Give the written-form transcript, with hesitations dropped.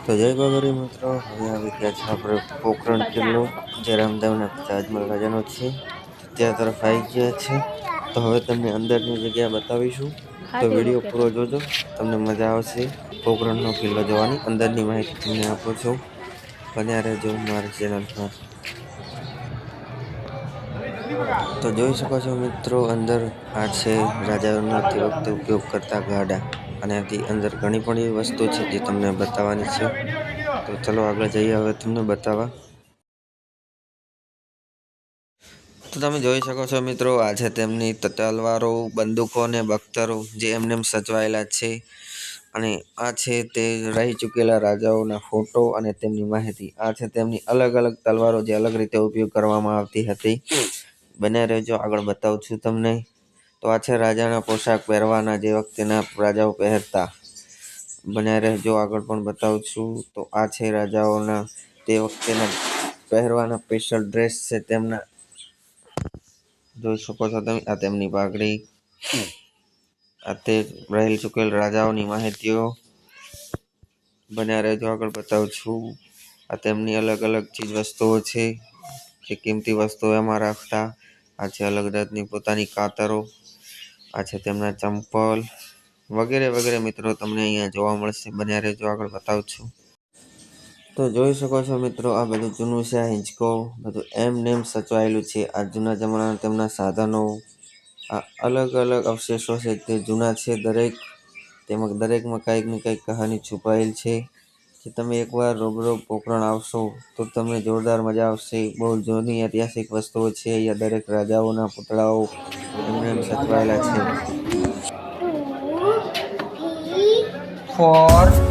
તો જય બાબરી મિત્રો, હવે આવી ગયા છે આપણે પોખરણ કિલ્લો, જે રામદેવના પિતા અજમલ રાજાનો છે. ત્યાં તરફ આવી ગયા છે. તો હવે તમને અંદરની જગ્યા બતાવીશું, તો વિડીયો પૂરો જોજો, તમને મજા આવશે પોખરણનો કિલ્લો જોવાની. અંદરની માહિતી તમને આપું છું, બન્યા રહેજો મારી ચેનલમાં. તો જોઈ શકો છો મિત્રો, અંદર આ છે રાજાઓના તે વખતે ઉપયોગ કરતા ગાડા, અને આથી અંદર ઘણી પણ એવી વસ્તુ છે જે તમને બતાવવાની છે. તો ચલો આગળ જઈએ હવે તમને બતાવવા. તો તમે જોઈ શકો છો મિત્રો, આ છે તેમની તલવારો, બંદૂકો અને બખ્તરો જે એમને સચવાયેલા છે. અને આ છે તે રહી ચૂકેલા રાજાઓના ફોટો અને તેમની માહિતી. આ છે તેમની અલગ અલગ તલવારો જે અલગ રીતે ઉપયોગ કરવામાં આવતી હતી. બન્યા રહેજો, આગળ બતાવું છું તમને. તો આ છે રાજાના પોશાક પહેરવાના, જે વખતેના રાજાઓ પહેરતા. બન્યા રહેજો, આગળ પણ બતાવું છું. તો આ છે રાજાઓના તે વખતેના પહેરવાના સ્પેશિયલ ડ્રેસ છે તેમના. જોઈ શકો છો તમે, આ તેમની પાઘડી, આ તે રહેલ ચૂકેલ રાજાઓની માહિતીઓ. બન્યા રહેજો, આગળ બતાવું છું. આ તેમની અલગ અલગ ચીજ વસ્તુઓ છે, જે કિંમતી વસ્તુઓ એમાં રાખતા. આ છે અલગ જાતની પોતાની કાતરો, આ છે તેમના ચંપલ વગેરે વગેરે મિત્રો તમને અહીંયા જોવા મળશે. બન્યા રહેજો, આગળ બતાવું છું. તો જોઈ શકો છો મિત્રો, આ બધું જૂનું છે. આ હિંચકો બધું એમ સચવાયેલું છે. આ જૂના જમાનાના તેમના સાધનો, આ અલગ અલગ અવશેષો છે તે જૂના છે દરેક. તેમાં દરેકમાં કંઈક ને કંઈક કહાની છુપાયેલ છે. જે તમે એકવાર રૂબરૂ પોખરણ આવશો તો તમને જોરદાર મજા આવશે. બહુ જૂની ઐતિહાસિક વસ્તુઓ છે. અહીંયા દરેક રાજાઓના પુતળાઓ એમ સચવાયેલા છે. 4